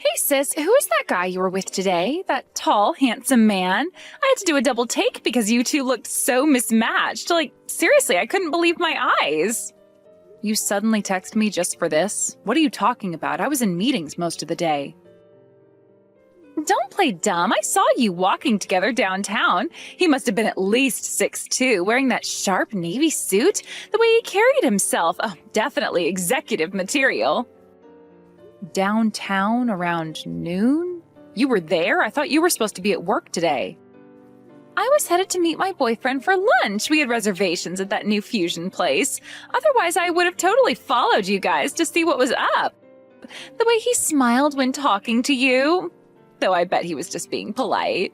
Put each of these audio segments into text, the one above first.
Hey sis, who is that guy you were with today? That tall, handsome man? I had to do a double take because you two looked so mismatched. Seriously, I couldn't believe my eyes. You suddenly text me just for this? What are you talking about? I was in meetings most of the day. Don't play dumb. I saw you walking together downtown. He must have been at least 6'2", wearing that sharp navy suit. The way he carried himself. Oh, definitely executive material. Downtown around noon? You were there? I thought you were supposed to be at work today. I was headed to meet my boyfriend for lunch. We had reservations at that new fusion place. Otherwise, I would have totally followed you guys to see what was up. The way he smiled when talking to you. Though I bet he was just being polite.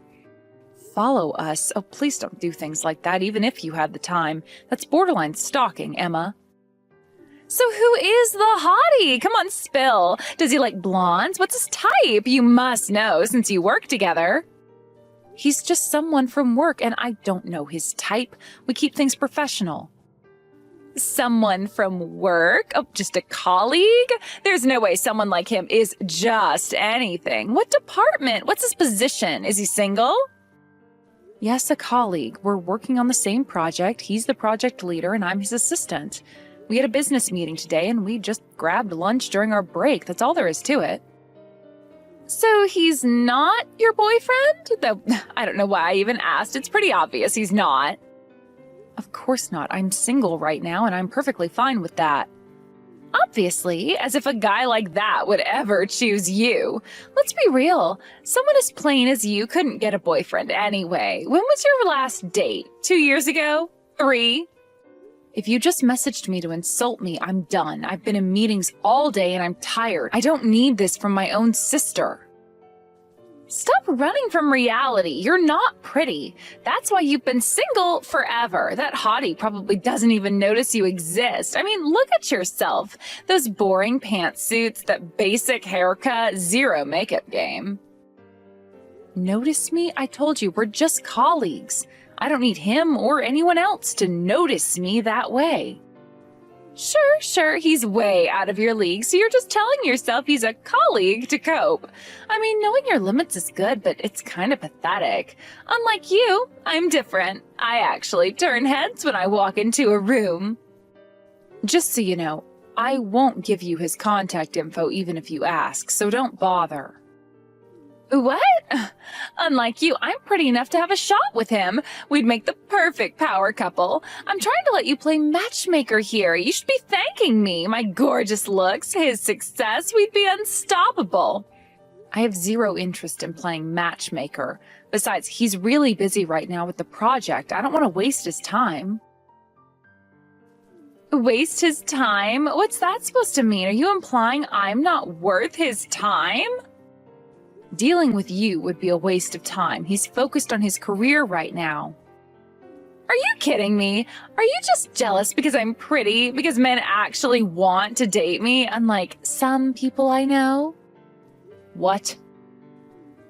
Follow us? Oh, please don't do things like that, even if you had the time. That's borderline stalking, Emma. So who is the hottie? Come on, spill. Does he like blondes? What's his type? You must know since you work together. He's just someone from work, and I don't know his type. We keep things professional. Someone from work? Oh, just a colleague? There's no way someone like him is just anything. What department? What's his position? Is he single? Yes, a colleague. We're working on the same project. He's the project leader, and I'm his assistant. We had a business meeting today, and we just grabbed lunch during our break. That's all there is to it. So he's not your boyfriend? Though I don't know why I even asked. It's pretty obvious he's not. Of course not. I'm single right now, and I'm perfectly fine with that. Obviously, as if a guy like that would ever choose you. Let's be real. Someone as plain as you couldn't get a boyfriend anyway. When was your last date? 2 years ago? 3? If you just messaged me to insult me, I'm done. I've been in meetings all day and I'm tired. I don't need this from my own sister. Stop running from reality. You're not pretty. That's why you've been single forever. That hottie probably doesn't even notice you exist. I mean, look at yourself. Those boring pantsuits, that basic haircut, zero makeup game. Notice me? I told you, we're just colleagues. I don't need him or anyone else to notice me that way. Sure, he's way out of your league, so you're just telling yourself he's a colleague to cope. I mean, knowing your limits is good, but it's kind of pathetic. Unlike you, I'm different. I actually turn heads when I walk into a room. Just so you know, I won't give you his contact info even if you ask, so don't bother. What? Unlike you, I'm pretty enough to have a shot with him. We'd make the perfect power couple. I'm trying to let you play matchmaker here. You should be thanking me. My gorgeous looks, his success, we'd be unstoppable. I have zero interest in playing matchmaker. Besides, he's really busy right now with the project. I don't want to waste his time. Waste his time? What's that supposed to mean? Are you implying I'm not worth his time? Dealing with you would be a waste of time. He's focused on his career right now. Are you kidding me? Are you just jealous because I'm pretty? Because men actually want to date me, unlike some people I know? What?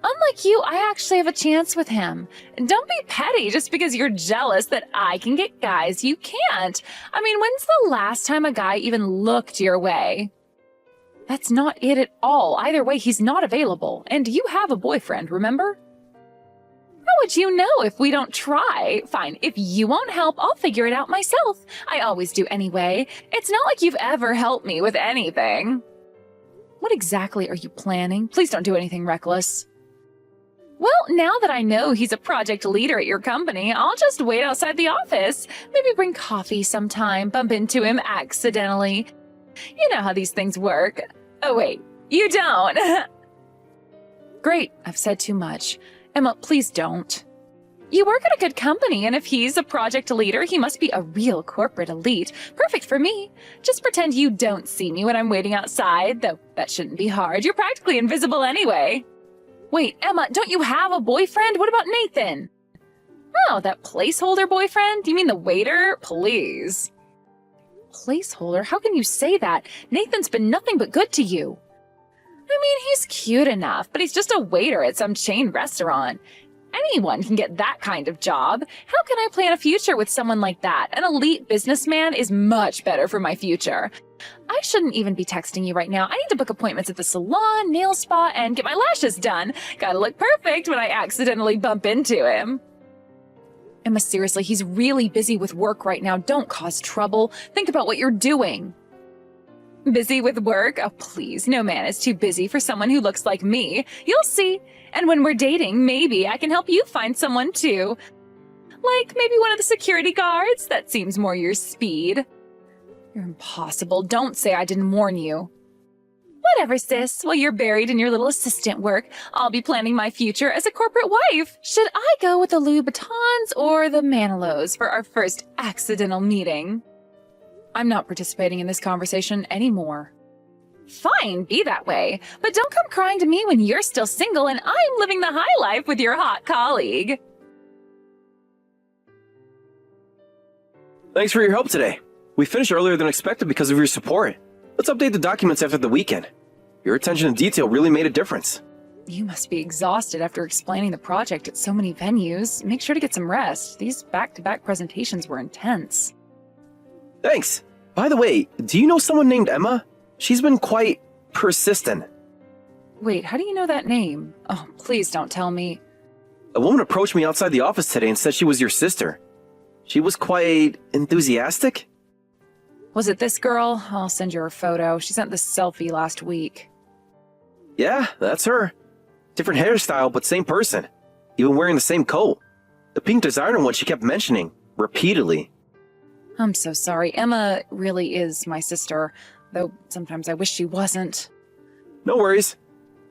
Unlike you, I actually have a chance with him. Don't be petty just because you're jealous that I can get guys you can't. I mean, when's the last time a guy even looked your way? That's not it at all. Either way, he's not available. And you have a boyfriend, remember? How would you know if we don't try? Fine, if you won't help, I'll figure it out myself. I always do anyway. It's not like you've ever helped me with anything. What exactly are you planning? Please don't do anything reckless. Well, now that I know he's a project leader at your company, I'll just wait outside the office. Maybe bring coffee sometime, bump into him accidentally. You know how these things work. Oh, wait, you don't. Great, I've said too much. Emma, please don't. You work at a good company, and if he's a project leader, he must be a real corporate elite. Perfect for me. Just pretend you don't see me when I'm waiting outside, though that shouldn't be hard. You're practically invisible anyway. Wait, Emma, don't you have a boyfriend? What about Nathan? Oh, that placeholder boyfriend? You mean the waiter? Please. Placeholder? How can you say that? Nathan's been nothing but good to you. I mean, he's cute enough, but he's just a waiter at some chain restaurant. Anyone can get that kind of job. How can I plan a future with someone like that? An elite businessman is much better for my future. I shouldn't even be texting you right now. I need to book appointments at the salon, nail spa, and get my lashes done. Gotta look perfect when I accidentally bump into him. Emma, seriously, he's really busy with work right now. Don't cause trouble. Think about what you're doing. Busy with work? Oh, please. No man is too busy for someone who looks like me. You'll see. And when we're dating, maybe I can help you find someone too. Like maybe one of the security guards? That seems more your speed. You're impossible. Don't say I didn't warn you. Whatever, sis. While you're buried in your little assistant work, I'll be planning my future as a corporate wife. Should I go with the Louboutins or the Manilows for our first accidental meeting? I'm not participating in this conversation anymore. Fine, be that way. But don't come crying to me when you're still single and I'm living the high life with your hot colleague. Thanks for your help today. We finished earlier than expected because of your support. Let's update the documents after the weekend. Your attention to detail really made a difference. You must be exhausted after explaining the project at so many venues. Make sure to get some rest. These back-to-back presentations were intense. Thanks. By the way, do you know someone named Emma? She's been quite persistent. Wait, how do you know that name? Oh, please don't tell me. A woman approached me outside the office today and said she was your sister. She was quite enthusiastic. Was it this girl? I'll send you her photo. She sent this selfie last week. Yeah, that's her. Different hairstyle, but same person. Even wearing the same coat. The pink designer one she kept mentioning, repeatedly. I'm so sorry. Emma really is my sister, though sometimes I wish she wasn't. No worries.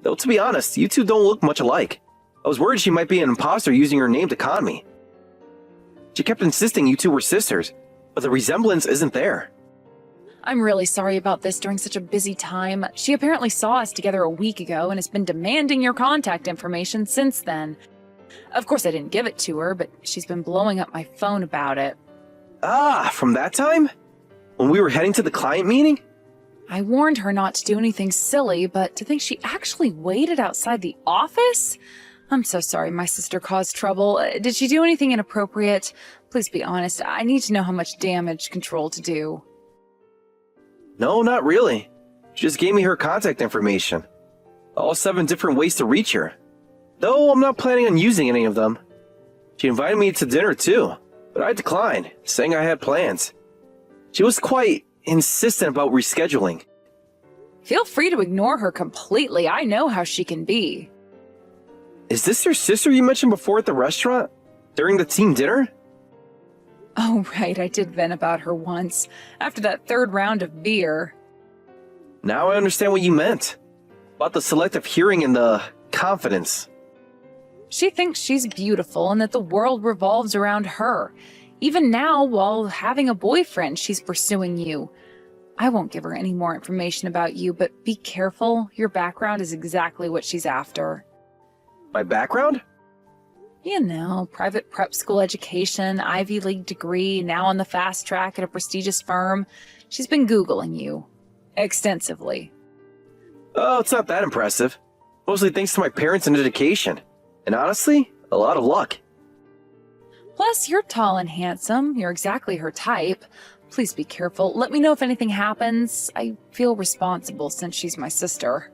Though to be honest, you two don't look much alike. I was worried she might be an imposter using her name to con me. She kept insisting you two were sisters, but the resemblance isn't there. I'm really sorry about this during such a busy time. She apparently saw us together a week ago and has been demanding your contact information since then. Of course, I didn't give it to her, but she's been blowing up my phone about it. Ah, from that time? When we were heading to the client meeting? I warned her not to do anything silly, but to think she actually waited outside the office? I'm so sorry my sister caused trouble. Did she do anything inappropriate? Please be honest. I need to know how much damage control to do. No, not really. She just gave me her contact information. All 7 different ways to reach her. Though I'm not planning on using any of them. She invited me to dinner too, but I declined, saying I had plans. She was quite insistent about rescheduling. Feel free to ignore her completely. I know how she can be. Is this your sister you mentioned before at the restaurant? During the team dinner? Oh, right, I did vent about her once, after that 3rd round of beer. Now I understand what you meant. About the selective hearing and the confidence. She thinks she's beautiful and that the world revolves around her. Even now, while having a boyfriend, she's pursuing you. I won't give her any more information about you, but be careful. Your background is exactly what she's after. My background? You know, private prep school education, Ivy League degree, now on the fast track at a prestigious firm. She's been Googling you. Extensively. Oh, it's not that impressive. Mostly thanks to my parents and education. And honestly, a lot of luck. Plus, you're tall and handsome. You're exactly her type. Please be careful. Let me know if anything happens. I feel responsible since she's my sister.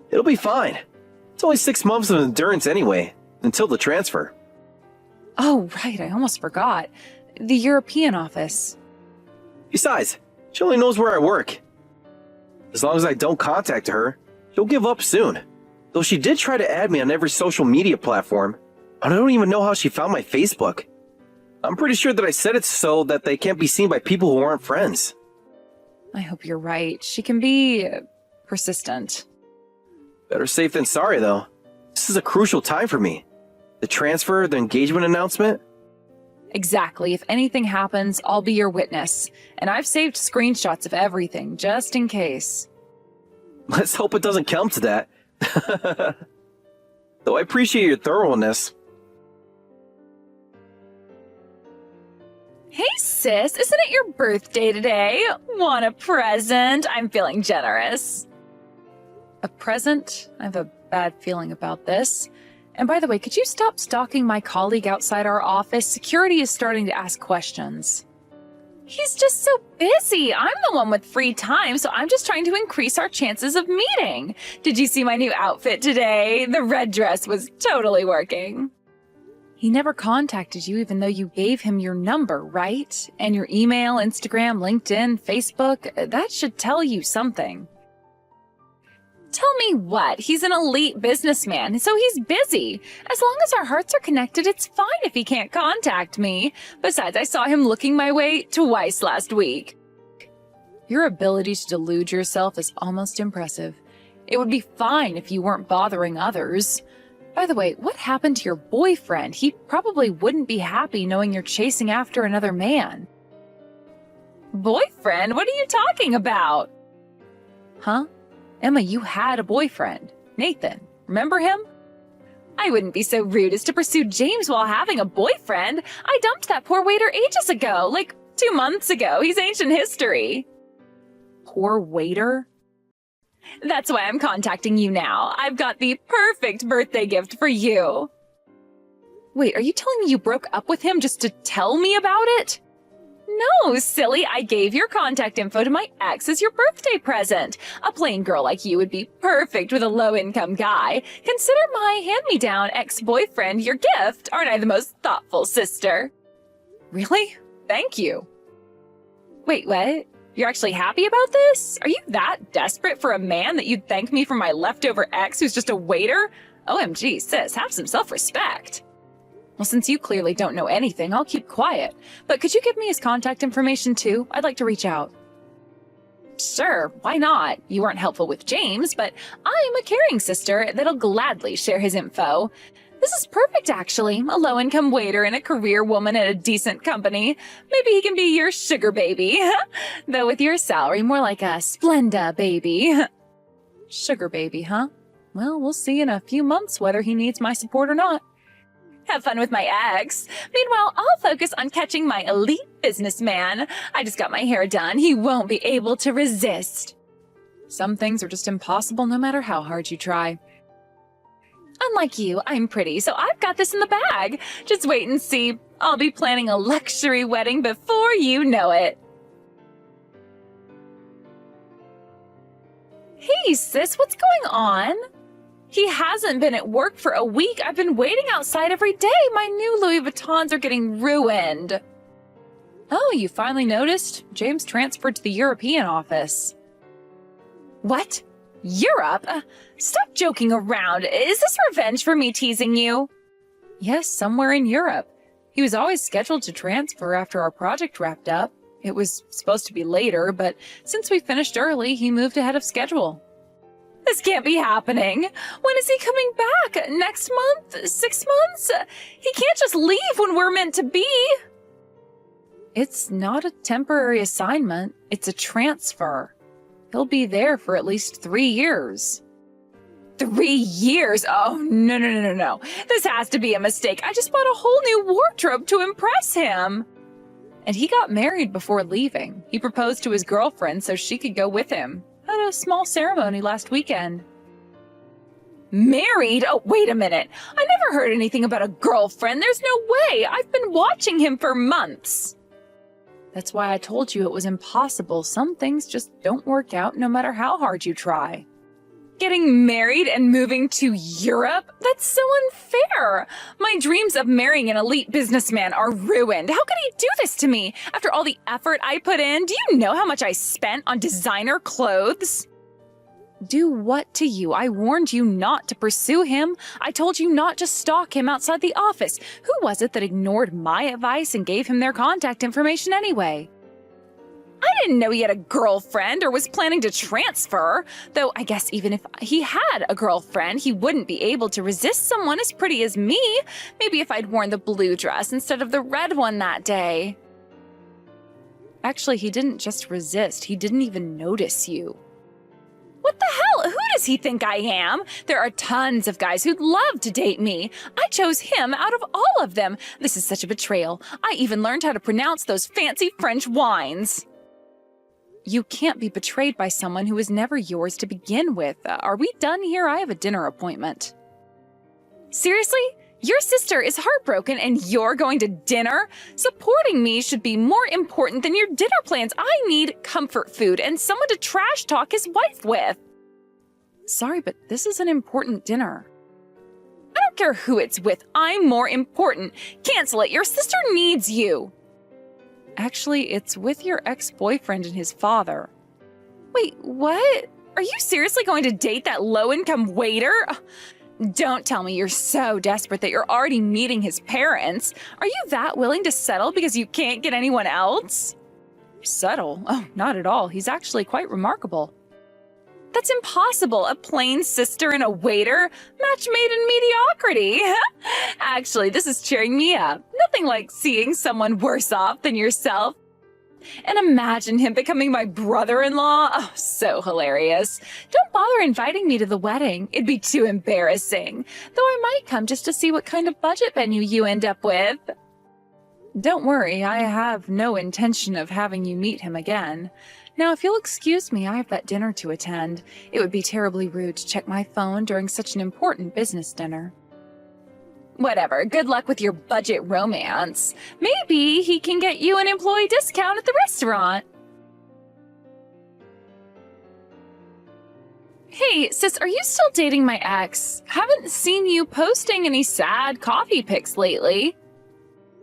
It'll be fine. It's only 6 months of endurance anyway, until the transfer. Oh, right, I almost forgot. The European office. Besides, she only knows where I work. As long as I don't contact her, she'll give up soon. Though she did try to add me on every social media platform. I don't even know how she found my Facebook. I'm pretty sure that I set it so that they can't be seen by people who aren't friends. I hope you're right. She can be persistent. Better safe than sorry, though. This is a crucial time for me. The transfer, the engagement announcement. Exactly. If anything happens, I'll be your witness. And I've saved screenshots of everything, just in case. Let's hope it doesn't come to that. Though I appreciate your thoroughness. Hey sis, isn't it your birthday today? Want a present? I'm feeling generous. A present? I have a bad feeling about this. And by the way, could you stop stalking my colleague outside our office? Security is starting to ask questions. He's just so busy. I'm the one with free time, so I'm just trying to increase our chances of meeting. Did you see my new outfit today? The red dress was totally working. He never contacted you even though you gave him your number, right? And your email, Instagram, LinkedIn, Facebook, that should tell you something. Tell me what? He's an elite businessman, so he's busy. As long as our hearts are connected, it's fine if he can't contact me. Besides, I saw him looking my way twice last week. Your ability to delude yourself is almost impressive. It would be fine if you weren't bothering others. By the way, what happened to your boyfriend? He probably wouldn't be happy knowing you're chasing after another man. Boyfriend? What are you talking about? Huh? Emma, you had a boyfriend. Nathan. Remember him? I wouldn't be so rude as to pursue James while having a boyfriend. I dumped that poor waiter ages ago, like 2 months ago. He's ancient history. Poor waiter? That's why I'm contacting you now. I've got the perfect birthday gift for you. Wait, are you telling me you broke up with him just to tell me about it? No, silly. I gave your contact info to my ex as your birthday present. A plain girl like you would be perfect with a low-income guy. Consider my hand-me-down ex-boyfriend your gift. Aren't I the most thoughtful sister? Really? Thank you. Wait, what? You're actually happy about this? Are you that desperate for a man that you'd thank me for my leftover ex who's just a waiter? OMG, sis, have some self-respect. Well, since you clearly don't know anything, I'll keep quiet. But could you give me his contact information too? I'd like to reach out. Sure, why not? You weren't helpful with James, but I'm a caring sister that'll gladly share his info. This is perfect, actually. A low-income waiter and a career woman at a decent company. Maybe he can be your sugar baby. Though with your salary, more like a Splenda baby. Sugar baby, huh? Well, we'll see in a few months whether he needs my support or not. Have fun with my ex. Meanwhile, I'll focus on catching my elite businessman. I just got my hair done. He won't be able to resist. Some things are just impossible no matter how hard you try. Unlike you, I'm pretty, so I've got this in the bag. Just wait and see. I'll be planning a luxury wedding before you know it. Hey, sis, what's going on? He hasn't been at work for a week. I've been waiting outside every day. My new Louis Vuittons are getting ruined. Oh, you finally noticed? James transferred to the European office. What? Europe? Stop joking around. Is this revenge for me teasing you? Yes, somewhere in Europe. He was always scheduled to transfer after our project wrapped up. It was supposed to be later, but since we finished early, he moved ahead of schedule. This can't be happening. When is he coming back? Next month? 6 months? He can't just leave when we're meant to be. It's not a temporary assignment. It's a transfer. He'll be there for at least 3 years. 3 years? Oh, no. This has to be a mistake. I just bought a whole new wardrobe to impress him. And he got married before leaving. He proposed to his girlfriend so she could go with him. Had a small ceremony last weekend. Married? Oh, wait a minute. I never heard anything about a girlfriend. There's no way. I've been watching him for months. That's why I told you it was impossible. Some things just don't work out no matter how hard you try. Getting married and moving to Europe? That's so unfair. My dreams of marrying an elite businessman are ruined. How could he do this to me after all the effort I put in? Do you know how much I spent on designer clothes? Do what to you? I warned you not to pursue him. I told you not to stalk him outside the office. Who was it that ignored my advice and gave him their contact information anyway? I didn't know he had a girlfriend or was planning to transfer. Though I guess even if he had a girlfriend, he wouldn't be able to resist someone as pretty as me. Maybe if I'd worn the blue dress instead of the red one that day. Actually, he didn't just resist. He didn't even notice you. What the hell? Who does he think I am? There are tons of guys who'd love to date me. I chose him out of all of them. This is such a betrayal. I even learned how to pronounce those fancy French wines. You can't be betrayed by someone who was never yours to begin with. Are we done here? I have a dinner appointment. Seriously? Your sister is heartbroken and you're going to dinner? Supporting me should be more important than your dinner plans. I need comfort food and someone to trash talk his wife with. Sorry, but this is an important dinner. I don't care who it's with. I'm more important. Cancel it. Your sister needs you. Actually, it's with your ex-boyfriend and his father. Wait, what? Are you seriously going to date that low-income waiter? Don't tell me you're so desperate that you're already meeting his parents. Are you that willing to settle because you can't get anyone else? Settle? Oh, not at all. He's actually quite remarkable. That's impossible. A plain sister and a waiter? Match made in mediocrity. Actually, this is cheering me up. Nothing like seeing someone worse off than yourself. And imagine him becoming my brother-in-law. Oh, so hilarious. Don't bother inviting me to the wedding. It'd be too embarrassing. Though I might come just to see what kind of budget venue you end up with. Don't worry, I have no intention of having you meet him again. Now, if you'll excuse me, I have that dinner to attend. It would be terribly rude to check my phone during such an important business dinner. Whatever, good luck with your budget romance. Maybe he can get you an employee discount at the restaurant. Hey, sis, are you still dating my ex? Haven't seen you posting any sad coffee pics lately.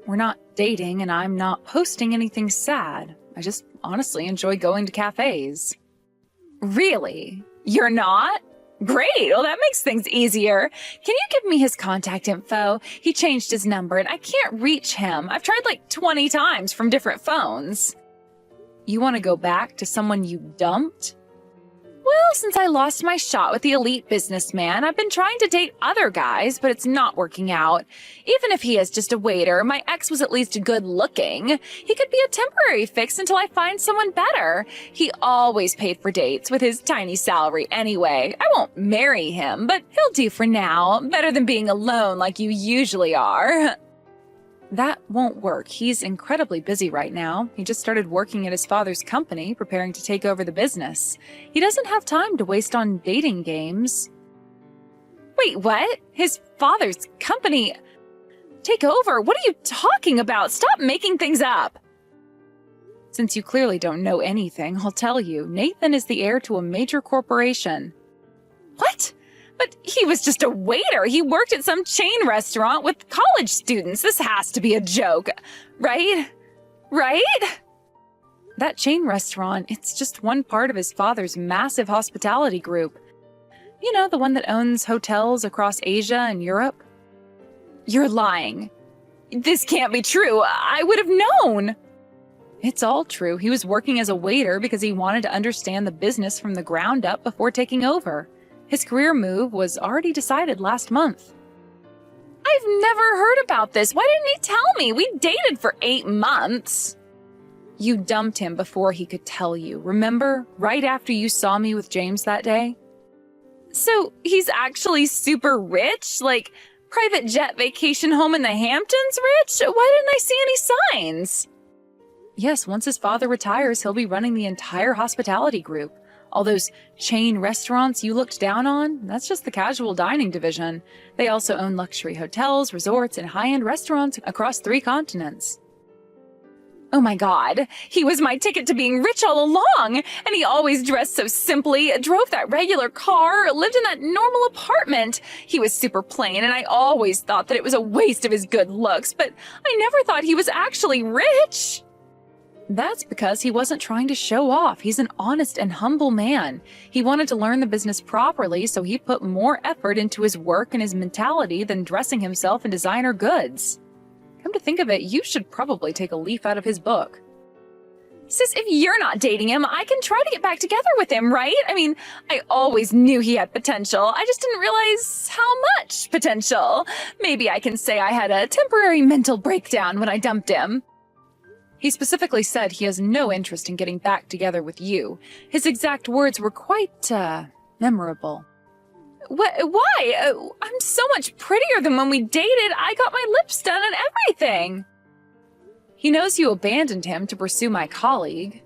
We're not dating, and I'm not posting anything sad. I just honestly enjoy going to cafes. Really? You're not? Great, well that makes things easier. Can you give me his contact info? He changed his number and I can't reach him. I've tried like 20 times from different phones. You want to go back to someone you dumped? Well, since I lost my shot with the elite businessman, I've been trying to date other guys, but it's not working out. Even if he is just a waiter, my ex was at least good looking. He could be a temporary fix until I find someone better. He always paid for dates with his tiny salary anyway. I won't marry him, but he'll do for now. Better than being alone like you usually are. That won't work. He's incredibly busy right now. He just started working at his father's company, preparing to take over the business. He doesn't have time to waste on dating games. Wait, what? His father's company? Take over? What are you talking about? Stop making things up! Since you clearly don't know anything, I'll tell you. Nathan is the heir to a major corporation. What? But he was just a waiter. He worked at some chain restaurant with college students. This has to be a joke, right? Right? That chain restaurant, it's just one part of his father's massive hospitality group. You know, the one that owns hotels across Asia and Europe? You're lying. This can't be true. I would have known. It's all true. He was working as a waiter because he wanted to understand the business from the ground up before taking over. His career move was already decided last month. I've never heard about this. Why didn't he tell me? We dated for 8 months. You dumped him before he could tell you. Remember? Right after you saw me with James that day? So he's actually super rich? Like private jet vacation home in the Hamptons rich? Why didn't I see any signs? Yes, once his father retires, he'll be running the entire hospitality group. All those chain restaurants you looked down on, that's just the casual dining division. They also own luxury hotels, resorts, and high-end restaurants across 3 continents. Oh my God, he was my ticket to being rich all along, and he always dressed so simply, drove that regular car, lived in that normal apartment. He was super plain, and I always thought that it was a waste of his good looks, but I never thought he was actually rich. That's because he wasn't trying to show off. He's an honest and humble man. He wanted to learn the business properly, so he put more effort into his work and his mentality than dressing himself in designer goods. Come to think of it, you should probably take a leaf out of his book. Sis, if you're not dating him, I can try to get back together with him, right? I mean, I always knew he had potential. I just didn't realize how much potential. Maybe I can say I had a temporary mental breakdown when I dumped him. He specifically said he has no interest in getting back together with you. His exact words were quite, memorable. Why? I'm so much prettier than when we dated. I got my lips done and everything. He knows you abandoned him to pursue my colleague.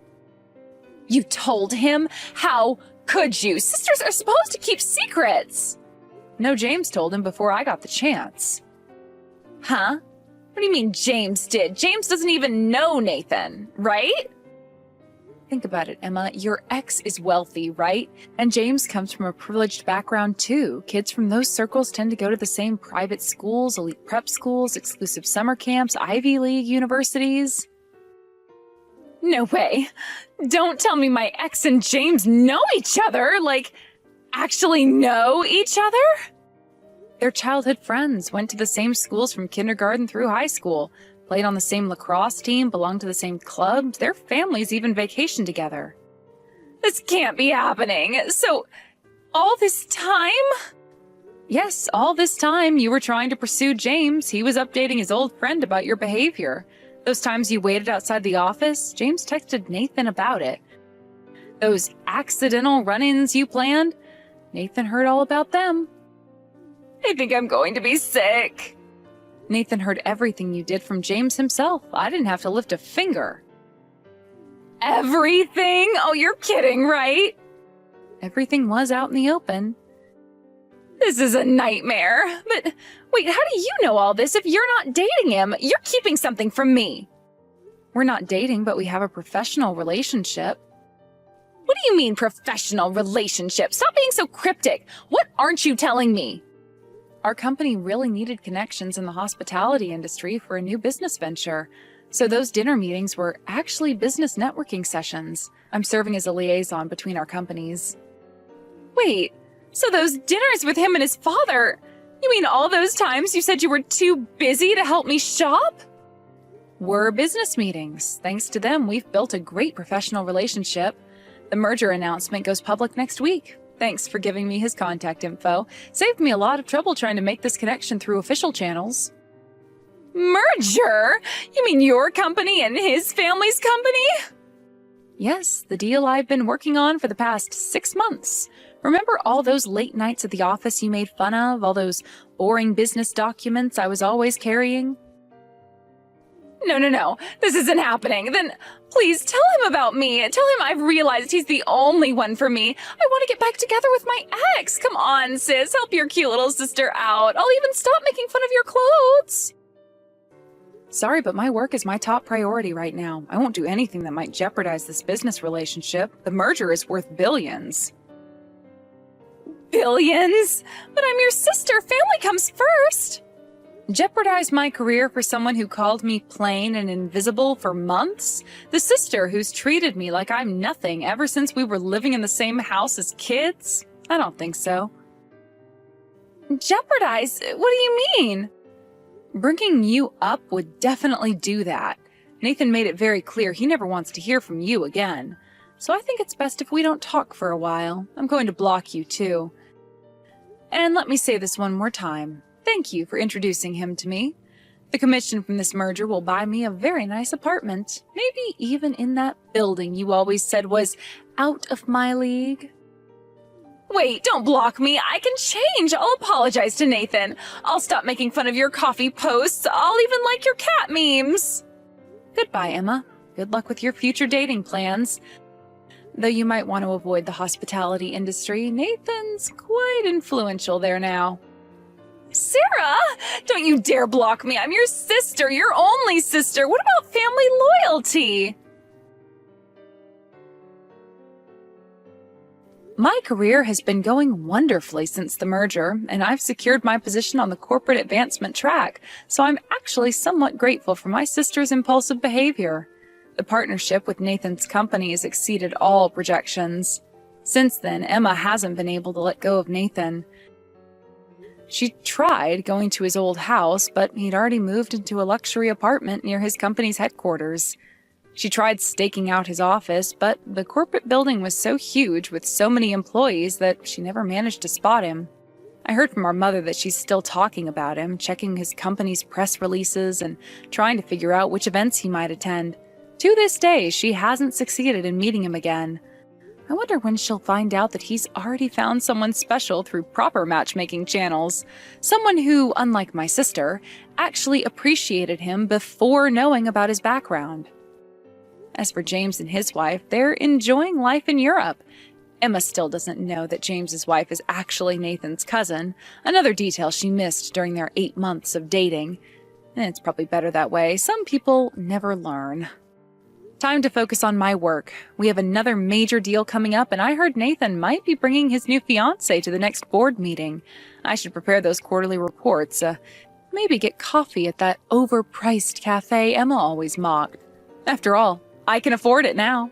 You told him? How could you? Sisters are supposed to keep secrets. No, James told him before I got the chance. Huh? What do you mean James did? James doesn't even know Nathan, right? Think about it, Emma. Your ex is wealthy, right? And James comes from a privileged background too. Kids from those circles tend to go to the same private schools, elite prep schools, exclusive summer camps, Ivy League universities. No way. Don't tell me my ex and James know each other, like, actually know each other? They're childhood friends, went to the same schools from kindergarten through high school, played on the same lacrosse team, belonged to the same clubs, their families even vacation together. This can't be happening. So, all this time? Yes, all this time you were trying to pursue James. He was updating his old friend about your behavior. Those times you waited outside the office, James texted Nathan about it. Those accidental run-ins you planned, Nathan heard all about them. I think I'm going to be sick. Nathan heard everything you did from James himself. I didn't have to lift a finger. Everything? Oh, you're kidding, right? Everything was out in the open. This is a nightmare. But wait, how do you know all this if you're not dating him? You're keeping something from me. We're not dating, but we have a professional relationship. What do you mean professional relationship? Stop being so cryptic. What aren't you telling me? Our company really needed connections in the hospitality industry for a new business venture. So those dinner meetings were actually business networking sessions. I'm serving as a liaison between our companies. Wait, so those dinners with him and his father, you mean all those times you said you were too busy to help me shop? Were business meetings. Thanks to them, we've built a great professional relationship. The merger announcement goes public next week. Thanks for giving me his contact info. Saved me a lot of trouble trying to make this connection through official channels. Merger? You mean your company and his family's company? Yes, the deal I've been working on for the past 6 months. Remember all those late nights at the office you made fun of? All those boring business documents I was always carrying? No. This isn't happening. Then please tell him about me. Tell him I've realized he's the only one for me. I want to get back together with my ex. Come on, sis. Help your cute little sister out. I'll even stop making fun of your clothes. Sorry, but my work is my top priority right now. I won't do anything that might jeopardize this business relationship. The merger is worth billions. Billions? But I'm your sister. Family comes first. Jeopardize my career for someone who called me plain and invisible for months? The sister who's treated me like I'm nothing ever since we were living in the same house as kids? I don't think so. Jeopardize? What do you mean? Bringing you up would definitely do that. Nathan made it very clear he never wants to hear from you again. So I think it's best if we don't talk for a while. I'm going to block you too. And let me say this one more time. Thank you for introducing him to me. The commission from this merger will buy me a very nice apartment. Maybe even in that building you always said was out of my league. Wait, don't block me. I can change. I'll apologize to Nathan. I'll stop making fun of your coffee posts. I'll even like your cat memes. Goodbye, Emma. Good luck with your future dating plans. Though you might want to avoid the hospitality industry, Nathan's quite influential there now. Sarah! Don't you dare block me. I'm your sister, your only sister. What about family loyalty? My career has been going wonderfully since the merger, and I've secured my position on the corporate advancement track, so I'm actually somewhat grateful for my sister's impulsive behavior. The partnership with Nathan's company has exceeded all projections. Since then, Emma hasn't been able to let go of Nathan. She tried going to his old house, but he'd already moved into a luxury apartment near his company's headquarters. She tried staking out his office, but the corporate building was so huge with so many employees that she never managed to spot him. I heard from our mother that she's still talking about him, checking his company's press releases and trying to figure out which events he might attend. To this day, she hasn't succeeded in meeting him again. I wonder when she'll find out that he's already found someone special through proper matchmaking channels. Someone who, unlike my sister, actually appreciated him before knowing about his background. As for James and his wife, they're enjoying life in Europe. Emma still doesn't know that James's wife is actually Nathan's cousin, another detail she missed during their 8 months of dating. It's probably better that way. Some people never learn. Time to focus on my work. We have another major deal coming up, and I heard Nathan might be bringing his new fiancée to the next board meeting. I should prepare those quarterly reports. Maybe get coffee at that overpriced cafe Emma always mocked. After all, I can afford it now.